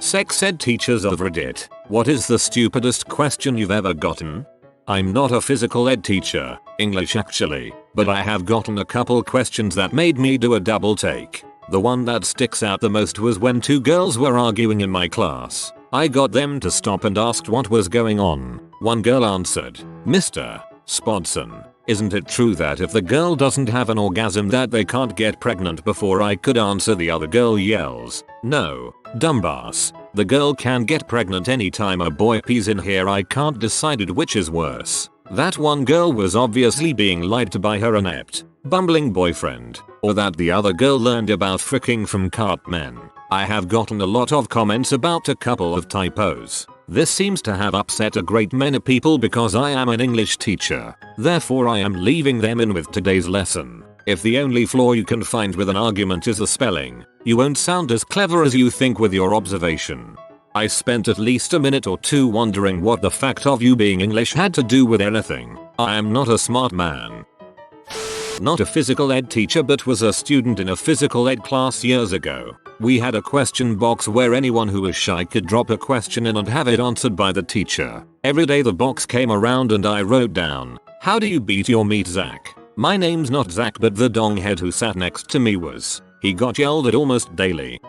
Sex ed teachers of Reddit, what is the stupidest question you've ever gotten? I'm not a physical ed teacher, English actually, but I have gotten a couple questions that made me do a double take. The one that sticks out the most was when two girls were arguing in my class. I got them to stop and asked what was going on. One girl answered, "Mr. Spodson, isn't it true that if the girl doesn't have an orgasm that they can't get pregnant?" Before I could answer, the other girl yells, "No, dumbass. The girl can get pregnant anytime a boy pees in here. I can't decide which is worse. That one girl was obviously being lied to by her inept, bumbling boyfriend, or that the other girl learned about fricking from Cartman. I have gotten a lot of comments about a couple of typos. This seems to have upset a great many people because I am an English teacher. Therefore I am leaving them in with today's lesson. If the only flaw you can find with an argument is the spelling, you won't sound as clever as you think with your observation. I spent at least a minute or two wondering what the fact of you being English had to do with anything. I am not a smart man. Not a physical ed teacher, but was a student in a physical ed class years ago. We had a question box where anyone who was shy could drop a question in and have it answered by the teacher. Every day the box came around and I wrote down, "How do you beat your meat, Zach?" My name's not Zach, but the donghead who sat next to me was. He got yelled at almost daily.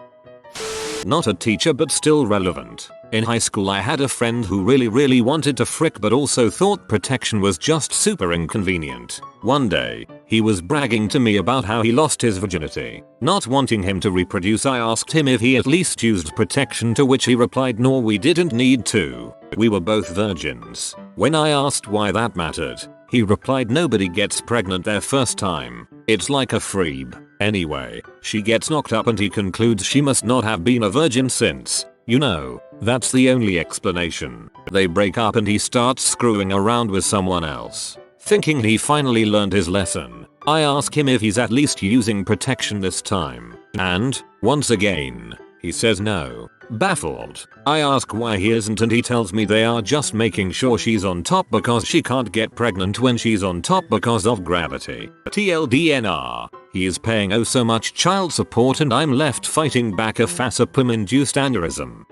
Not a teacher, but still relevant. In high school I had a friend who really wanted to frick but also thought protection was just super inconvenient. One day, he was bragging to me about how he lost his virginity. Not wanting him to reproduce, I asked him if he at least used protection, to which he replied, "No, we didn't need to. We were both virgins." When I asked why that mattered, he replied, "Nobody gets pregnant their first time. It's like a freeb. Anyway, she gets knocked up and he concludes she must not have been a virgin since. You know, that's the only explanation. They break up and he starts screwing around with someone else. Thinking he finally learned his lesson, I ask him if he's at least using protection this time. And, once again, he says no. Baffled, I ask why he isn't and he tells me they are just making sure she's on top because she can't get pregnant when she's on top because of gravity. TLDNR, he is paying oh so much child support and I'm left fighting back a fascipum-induced aneurysm.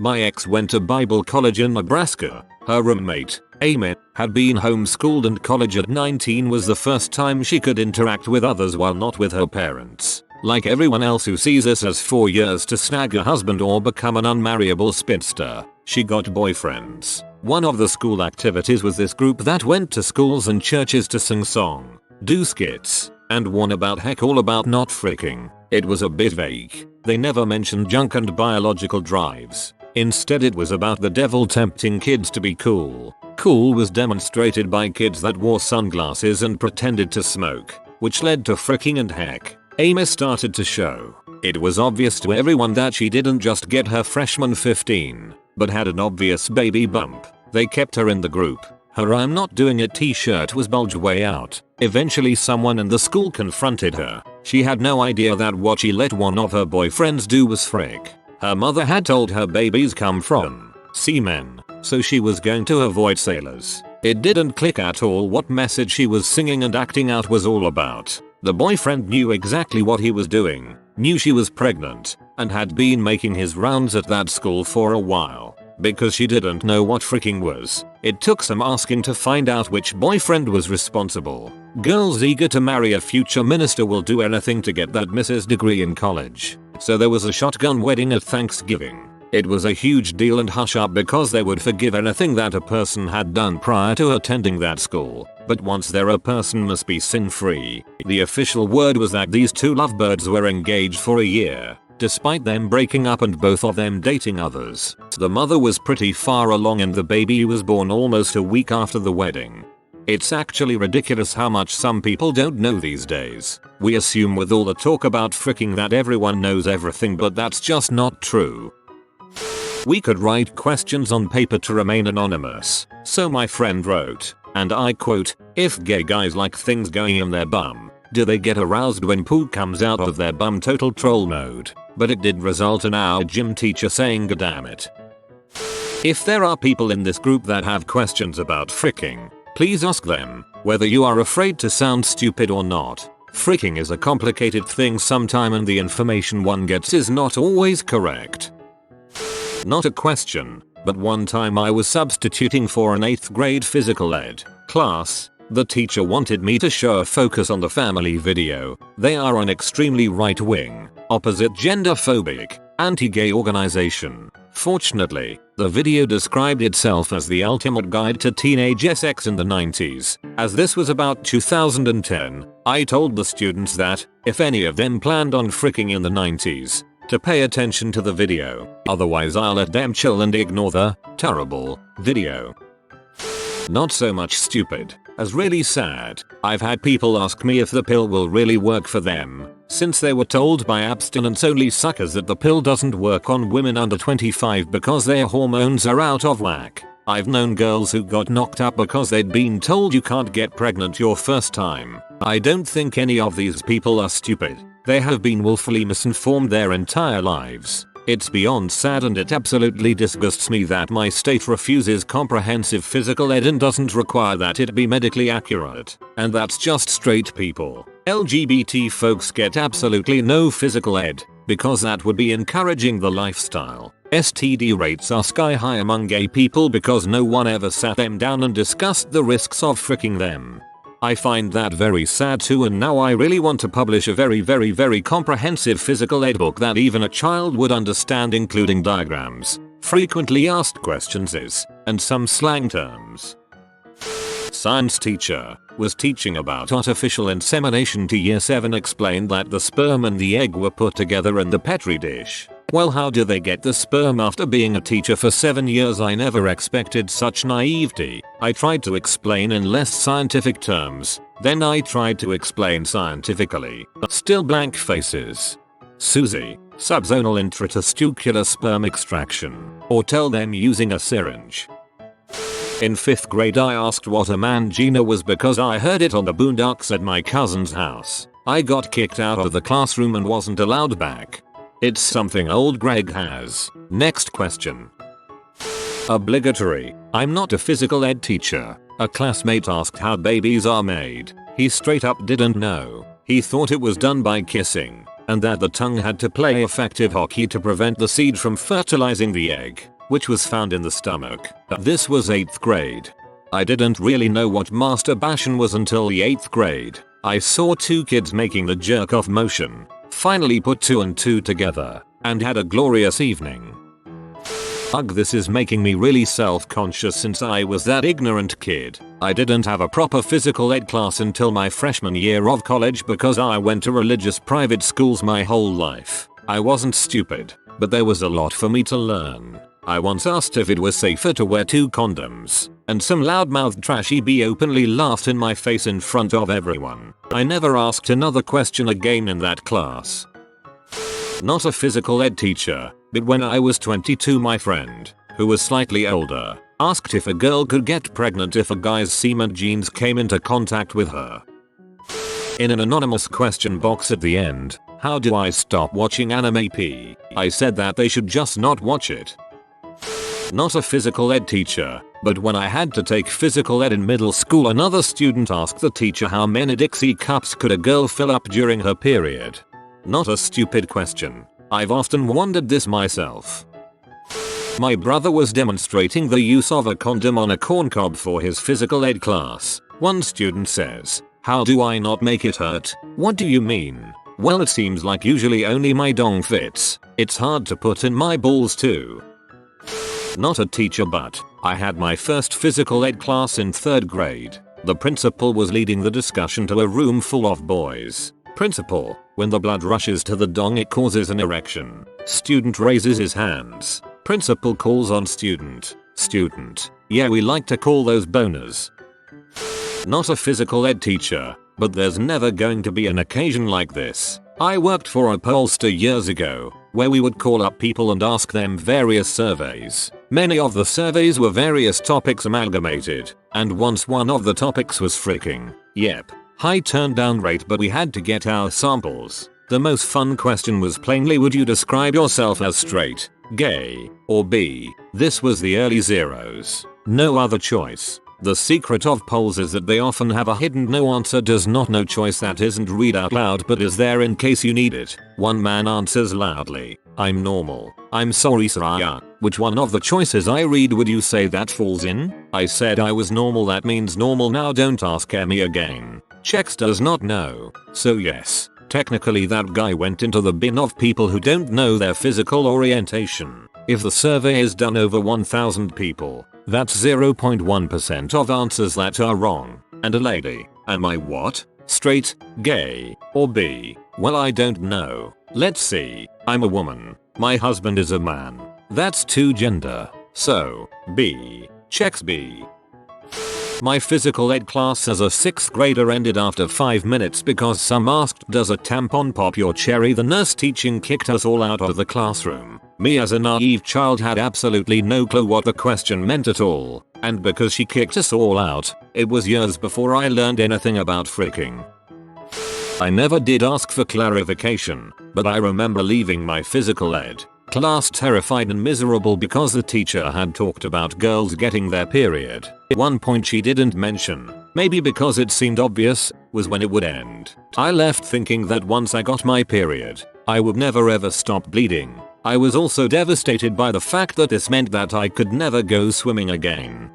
My ex went to Bible college in Nebraska. Her roommate, Amy, had been homeschooled and college at 19 was the first time she could interact with others while not with her parents. Like everyone else who sees this as 4 years to snag a husband or become an unmarriable spinster, she got boyfriends. One of the school activities was this group that went to schools and churches to sing song, do skits, and one about heck all about not fricking. It was a bit vague. They never mentioned junk and biological drives. Instead it was about the devil tempting kids to be cool. Cool was demonstrated by kids that wore sunglasses and pretended to smoke, which led to fricking and heck. Amy started to show. It was obvious to everyone that she didn't just get her freshman 15, but had an obvious baby bump. They kept her in the group. Her "I'm not doing it" t-shirt was bulged way out. Eventually someone in the school confronted her. She had no idea that what she let one of her boyfriends do was frick. Her mother had told her babies come from seamen, so she was going to avoid sailors. It didn't click at all what message she was singing and acting out was all about. The boyfriend knew exactly what he was doing, knew she was pregnant, and had been making his rounds at that school for a while. Because she didn't know what fricking was, it took some asking to find out which boyfriend was responsible. Girls eager to marry a future minister will do anything to get that Mrs. degree in college. So there was a shotgun wedding at Thanksgiving. It was a huge deal and hush up because they would forgive anything that a person had done prior to attending that school. But once they're a person must be sin-free. The official word was that these two lovebirds were engaged for a year, despite them breaking up and both of them dating others. The mother was pretty far along and the baby was born almost a week after the wedding. It's actually ridiculous how much some people don't know these days. We assume with all the talk about fricking that everyone knows everything, but that's just not true. We could write questions on paper to remain anonymous. So my friend wrote, and I quote, "If gay guys like things going in their bum, do they get aroused when poo comes out of their bum?" Total troll mode. But it did result in our gym teacher saying "Goddamn it." If there are people in this group that have questions about fricking, please ask them, whether you are afraid to sound stupid or not. Fricking is a complicated thing sometime and the information one gets is not always correct. Not a question, but one time I was substituting for an 8th grade physical ed class. The teacher wanted me to show a focus on the family video. They are an extremely right-wing, opposite gender-phobic, anti-gay organization. Fortunately, the video described itself as the ultimate guide to teenage sex in the 90s. As this was about 2010, I told the students that, if any of them planned on fricking in the 90s, to pay attention to the video, otherwise I'll let them chill and ignore the terrible video. Not so much stupid as really sad. I've had people ask me if the pill will really work for them, since they were told by abstinence-only suckers that the pill doesn't work on women under 25 because their hormones are out of whack. I've known girls who got knocked up because they'd been told you can't get pregnant your first time. I don't think any of these people are stupid. They have been willfully misinformed their entire lives. It's beyond sad, and it absolutely disgusts me that my state refuses comprehensive physical ed and doesn't require that it be medically accurate. And that's just straight people. LGBT folks get absolutely no physical ed, because that would be encouraging the lifestyle. STD rates are sky high among gay people because no one ever sat them down and discussed the risks of fricking them. I find that very sad too, and now I really want to publish a very comprehensive physical ed book that even a child would understand, including diagrams, frequently asked questions and some slang terms. Science teacher was teaching about artificial insemination to year 7, explained that the sperm and the egg were put together in the petri dish. Well, how do they get the sperm after being a teacher for 7 years? I never expected such naivety. I tried to explain in less scientific terms, then I tried to explain scientifically. Still blank faces. Susie, subzonal intratesticular sperm extraction. Or tell them using a syringe. In 5th grade I asked what a mangina was because I heard it on the boondocks at my cousin's house. I got kicked out of the classroom and wasn't allowed back. It's something old Greg has. Next question. Obligatory. I'm not a physical ed teacher. A classmate asked how babies are made. He straight up didn't know. He thought it was done by kissing, and that the tongue had to play effective hockey to prevent the seed from fertilizing the egg, which was found in the stomach. This was 8th grade. I didn't really know what masturbation was until the 8th grade. I saw 2 kids making the jerk-off motion, finally put 2 and 2 together, and had a glorious evening. Ugh, this is making me really self-conscious since I was that ignorant kid. I didn't have a proper physical ed class until my freshman year of college because I went to religious private schools my whole life. I wasn't stupid, but there was a lot for me to learn. I once asked if it was safer to wear 2 condoms, and some loudmouthed trashy B openly laughed in my face in front of everyone. I never asked another question again in that class. Not a physical ed teacher, but when I was 22 my friend, who was slightly older, asked if a girl could get pregnant if a guy's semen genes came into contact with her. In an anonymous question box at the end, how do I stop watching anime P? I said that they should just not watch it. Not a physical ed teacher, but when I had to take physical ed in middle school, another student asked the teacher how many Dixie cups could a girl fill up during her period. Not a stupid question. I've often wondered this myself. My brother was demonstrating the use of a condom on a corncob for his physical ed class. One student says, "How do I not make it hurt?" "What do you mean?" "Well, it seems like usually only my dong fits. It's hard to put in my balls too." Not a teacher, but I had my first physical ed class in 3rd grade. The principal was leading the discussion to a room full of boys. Principal, when the blood rushes to the dong it causes an erection. Student raises his hands. Principal calls on student. Student, yeah, we like to call those boners. Not a physical ed teacher, but there's never going to be an occasion like this. I worked for a pollster years ago, where we would call up people and ask them various surveys. Many of the surveys were various topics amalgamated, and once one of the topics was fricking, yep, high turn down rate, but we had to get our samples. The most fun question was plainly, would you describe yourself as straight, gay, or bi? This was the early zeros. No other choice. The secret of polls is that they often have a hidden no answer does not no choice that isn't read out loud but is there in case you need it. One man answers loudly, "I'm normal." "I'm sorry sir, which one of the choices I read would you say that falls in?" I said I was normal. "That means normal now, don't ask me again." Checks does not know. So yes, technically that guy went into the bin of people who don't know their physical orientation. If the survey is done over 1000 people, that's 0.1% of answers that are wrong. And a lady, am I what? Straight, gay, or bi? Well, I don't know. Let's see. I'm a woman. My husband is a man. That's 2 gender. So, B. Checks B. My physical ed class as a 6th grader ended after 5 minutes because some asked, "Does a tampon pop your cherry?" The nurse teaching kicked us all out of the classroom. Me as a naive child had absolutely no clue what the question meant at all, and because she kicked us all out, it was years before I learned anything about freaking. I never did ask for clarification, but I remember leaving my physical ed class terrified and miserable because the teacher had talked about girls getting their period. One point she didn't mention, maybe because it seemed obvious, was when it would end. I left thinking that once I got my period, I would never ever stop bleeding. I was also devastated by the fact that this meant that I could never go swimming again.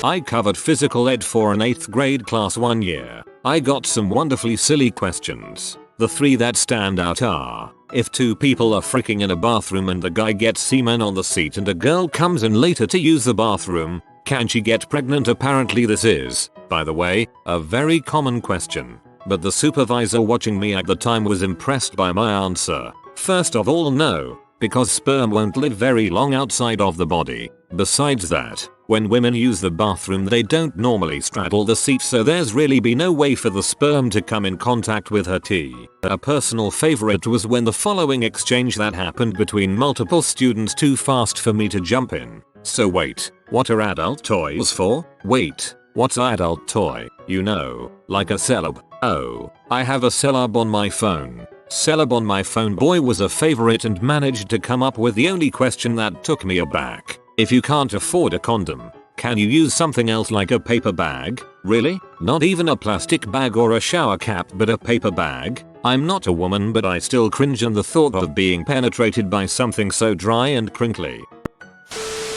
I covered physical ed for an 8th grade class one year. I got some wonderfully silly questions. The 3 that stand out are, if 2 people are freaking in a bathroom and the guy gets semen on the seat and a girl comes in later to use the bathroom, can she get pregnant? Apparently this is, by the way, a very common question. But the supervisor watching me at the time was impressed by my answer. First of all, no, because sperm won't live very long outside of the body. Besides that, when women use the bathroom they don't normally straddle the seat, so there's really be no way for the sperm to come in contact with her tea. A personal favorite was when the following exchange that happened between multiple students too fast for me to jump in. "So wait, what are adult toys for?" "Wait, what's an adult toy?" "You know, like a celeb." "Oh, I have a celeb on my phone." Celeb on my phone boy was a favorite and managed to come up with the only question that took me aback. If you can't afford a condom, can you use something else like a paper bag? Really? Not even a plastic bag or a shower cap but a paper bag? I'm not a woman but I still cringe on the thought of being penetrated by something so dry and crinkly.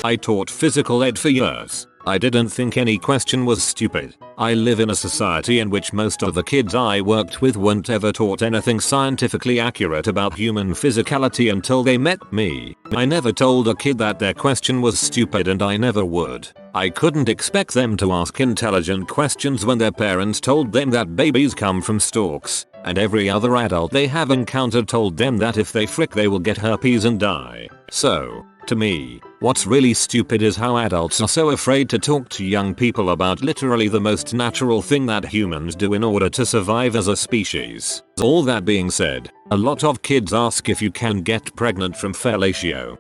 I taught physical ed for years. I didn't think any question was stupid. I live in a society in which most of the kids I worked with weren't ever taught anything scientifically accurate about human physicality until they met me. I never told a kid that their question was stupid and I never would. I couldn't expect them to ask intelligent questions when their parents told them that babies come from storks, and every other adult they have encountered told them that if they frick they will get herpes and die. So, to me, what's really stupid is how adults are so afraid to talk to young people about literally the most natural thing that humans do in order to survive as a species. All that being said, a lot of kids ask if you can get pregnant from fellatio.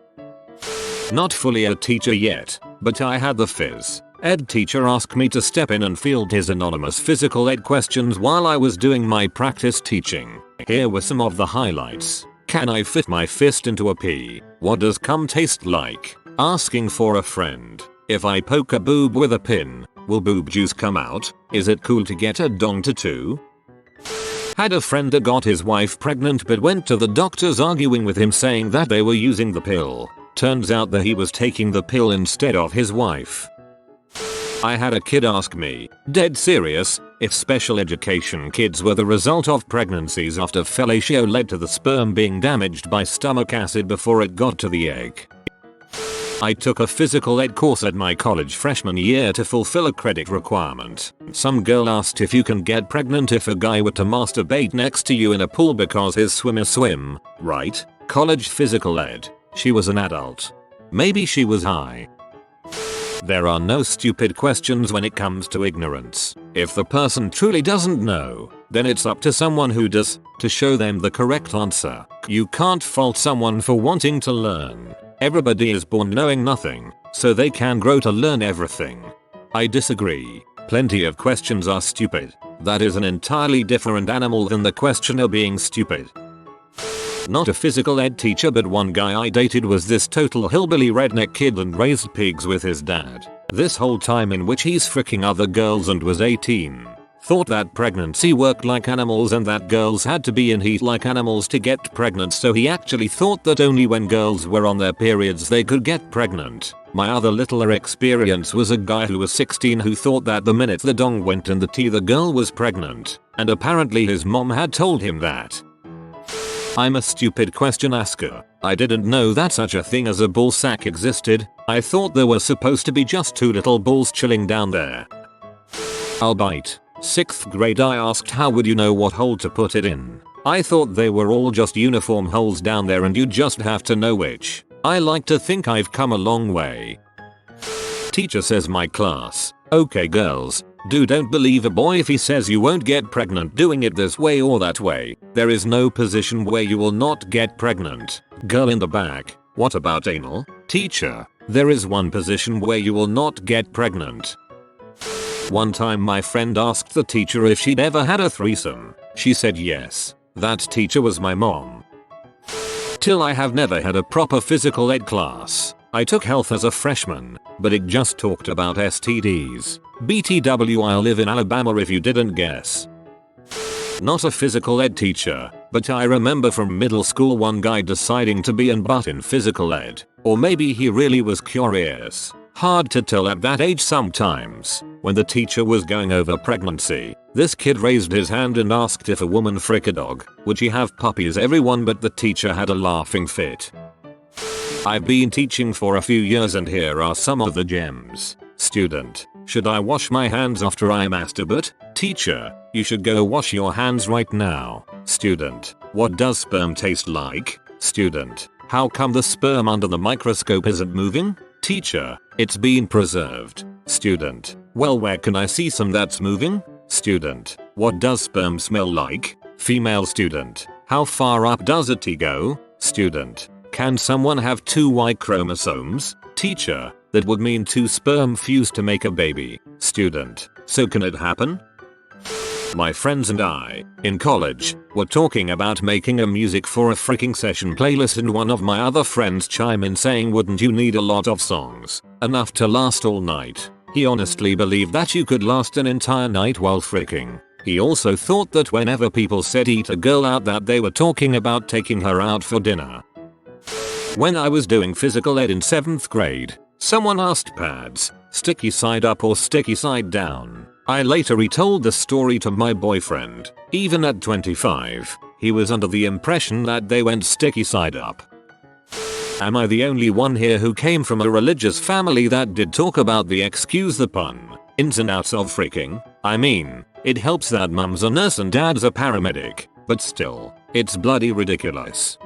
Not fully a teacher yet, but I had the phys ed teacher ask me to step in and field his anonymous physical ed questions while I was doing my practice teaching. Here were some of the highlights. Can I fit my fist into a pea? What does cum taste like? Asking for a friend. If I poke a boob with a pin, will boob juice come out? Is it cool to get a dong tattoo? Had a friend that got his wife pregnant but went to the doctors arguing with him saying that they were using the pill. Turns out that he was taking the pill instead of his wife. I had a kid ask me, dead serious, if special education kids were the result of pregnancies after fellatio led to the sperm being damaged by stomach acid before it got to the egg. I took a physical ed course at my college freshman year to fulfill a credit requirement. Some girl asked if you can get pregnant if a guy were to masturbate next to you in a pool because his swimmers swim, right? College physical ed. She was an adult. Maybe she was high. There are no stupid questions when it comes to ignorance. If the person truly doesn't know, then it's up to someone who does to show them the correct answer. You can't fault someone for wanting to learn. Everybody is born knowing nothing, so they can grow to learn everything. I disagree. Plenty of questions are stupid. That is an entirely different animal than the questioner being stupid. Not a physical ed teacher, but one guy I dated was this total hillbilly redneck kid and raised pigs with his dad. This whole time in which he's fricking other girls and was 18. Thought that pregnancy worked like animals and that girls had to be in heat like animals to get pregnant, so he actually thought that only when girls were on their periods they could get pregnant. My other littler experience was a guy who was 16 who thought that the minute the dong went in the tea the girl was pregnant, and apparently his mom had told him that. I'm a stupid question asker. I didn't know that such a thing as a ball sack existed. I thought there were supposed to be just 2 little balls chilling down there. I'll bite. 6th grade I asked how would you know what hole to put it in. I thought they were all just uniform holes down there and you just have to know which. I like to think I've come a long way. Teacher says my class, okay girls, don't believe a boy if he says you won't get pregnant doing it this way or that way. There is no position where you will not get pregnant. Girl in the back, what about anal? Teacher, there is one position where you will not get pregnant. One time my friend asked the teacher if she'd ever had a threesome. She said yes. That teacher was my mom. Till I have never had a proper physical ed class. I took health as a freshman, but it just talked about STDs. BTW I live in Alabama if you didn't guess. Not a physical ed teacher, but I remember from middle school one guy deciding to be an butt in physical ed. Or maybe he really was curious. Hard to tell at that age sometimes. When the teacher was going over pregnancy, this kid raised his hand and asked if a woman frick a dog, would she have puppies? Everyone but the teacher had a laughing fit. I've been teaching for a few years and here are some of the gems. Student, should I wash my hands after I masturbate? Teacher, you should go wash your hands right now. Student, what does sperm taste like? Student, how come the sperm under the microscope isn't moving? Teacher, it's been preserved. Student, well where can I see some that's moving? Student, what does sperm smell like? Female student, how far up does a T go? Student, can someone have 2 Y chromosomes? Teacher, that would mean 2 sperm fused to make a baby. Student, so can it happen? My friends and I, in college, were talking about making a music for a freaking session playlist and one of my other friends chimed in saying wouldn't you need a lot of songs, enough to last all night. He honestly believed that you could last an entire night while freaking. He also thought that whenever people said eat a girl out that they were talking about taking her out for dinner. When I was doing physical ed in 7th grade, someone asked pads, sticky side up or sticky side down. I later retold the story to my boyfriend. Even at 25, he was under the impression that they went sticky side up. Am I the only one here who came from a religious family that did talk about the excuse the pun, ins and outs of freaking? I mean, it helps that mum's a nurse and dad's a paramedic, but still, it's bloody ridiculous.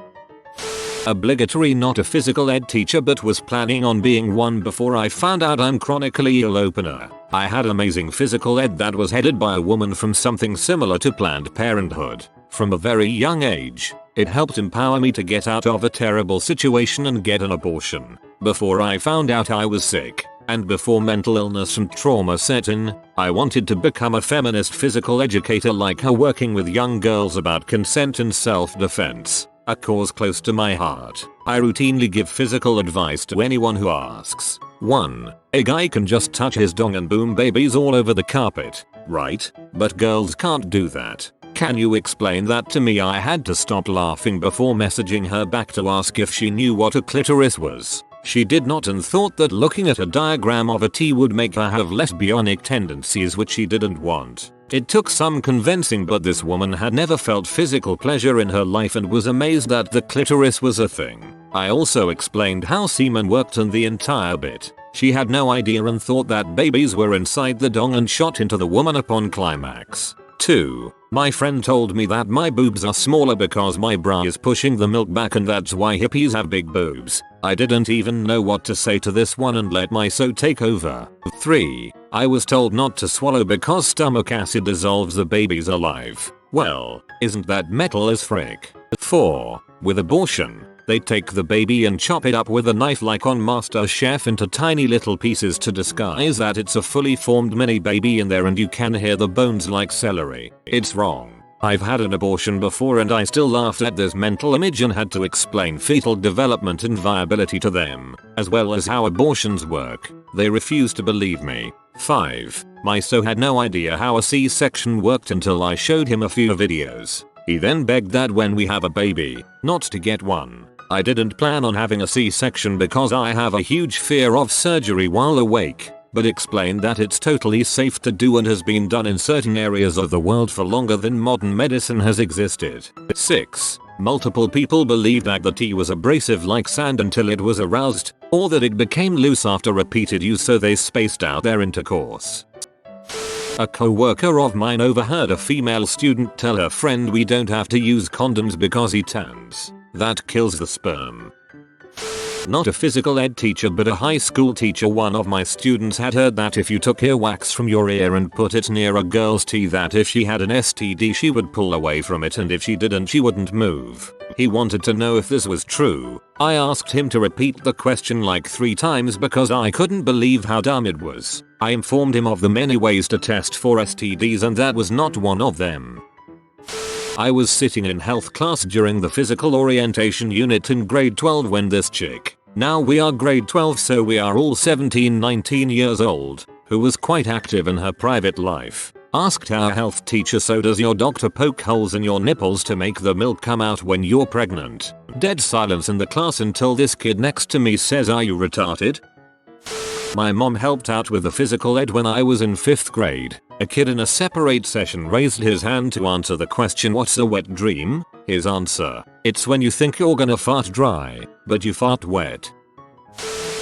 Obligatory not a physical ed teacher but was planning on being one before I found out I'm chronically ill opener. I had amazing physical ed that was headed by a woman from something similar to Planned Parenthood. From a very young age, it helped empower me to get out of a terrible situation and get an abortion. Before I found out I was sick, and before mental illness and trauma set in, I wanted to become a feminist physical educator like her, working with young girls about consent and self-defense. A cause close to my heart. I routinely give physical advice to anyone who asks. 1. A guy can just touch his dong and boom babies all over the carpet, right? But girls can't do that. Can you explain that to me? I had to stop laughing before messaging her back to ask if she knew what a clitoris was. She did not and thought that looking at a diagram of a T would make her have lesbianic tendencies, which she didn't want. It took some convincing, but this woman had never felt physical pleasure in her life and was amazed that the clitoris was a thing. I also explained how semen worked and the entire bit. She had no idea and thought that babies were inside the dong and shot into the woman upon climax. 2. My friend told me that my boobs are smaller because my bra is pushing the milk back and that's why hippies have big boobs. I didn't even know what to say to this one and let my so take over. 3. I was told not to swallow because stomach acid dissolves the babies alive. Well, isn't that metal as frick? 4. With abortion, they take the baby and chop it up with a knife like on MasterChef into tiny little pieces to disguise that it's a fully formed mini baby in there and you can hear the bones like celery. It's wrong. I've had an abortion before and I still laughed at this mental image and had to explain fetal development and viability to them. as well as how abortions work. They refused to believe me. 5. My so had no idea how a C-section worked until I showed him a few videos. He then begged that when we have a baby, not to get one. I didn't plan on having a C-section because I have a huge fear of surgery while awake, but explained that it's totally safe to do and has been done in certain areas of the world for longer than modern medicine has existed. 6. Multiple people believed that the tea was abrasive like sand until it was aroused, or that it became loose after repeated use, so they spaced out their intercourse. A co-worker of mine overheard a female student tell her friend we don't have to use condoms because he turns. That kills the sperm. Not a physical ed teacher but a high school teacher. One of my students had heard that if you took earwax from your ear and put it near a girl's tea, that if she had an STD she would pull away from it, and if she didn't she wouldn't move. He wanted to know if this was true. I asked him to repeat the question like 3 times because I couldn't believe how dumb it was. I informed him of the many ways to test for STDs and that was not one of them. I was sitting in health class during the physical orientation unit in grade 12 when this chick, now we are grade 12 so we are all 17-19 years old, who was quite active in her private life, asked our health teacher, so does your doctor poke holes in your nipples to make the milk come out when you're pregnant? Dead silence in the class until this kid next to me says, are you retarded? My mom helped out with the physical ed when I was in 5th grade. A kid in a separate session raised his hand to answer the question, what's a wet dream? His answer, it's when you think you're gonna fart dry, but you fart wet.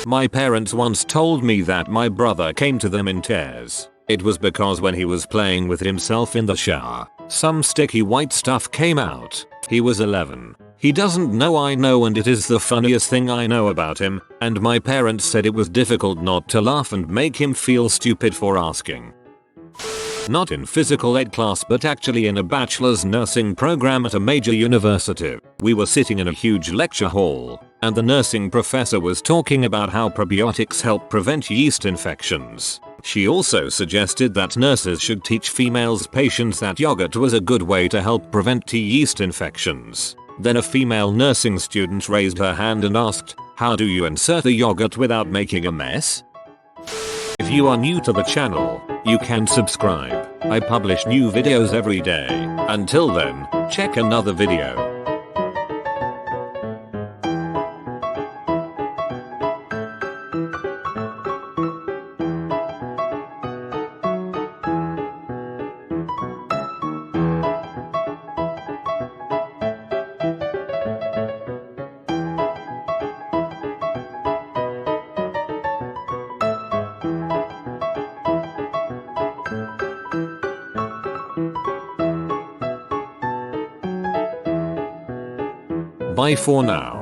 My parents once told me that my brother came to them in tears. It was because when he was playing with himself in the shower, some sticky white stuff came out. He was 11. He doesn't know I know, and it is the funniest thing I know about him, and my parents said it was difficult not to laugh and make him feel stupid for asking. Not in physical ed class but actually in a bachelor's nursing program at a major university. We were sitting in a huge lecture hall, and the nursing professor was talking about how probiotics help prevent yeast infections. She also suggested that nurses should teach females patients that yogurt was a good way to help prevent yeast infections. Then a female nursing student raised her hand and asked, how do you insert the yogurt without making a mess? If you are new to the channel, you can subscribe. I publish new videos every day. Until then, check another video. Bye for now.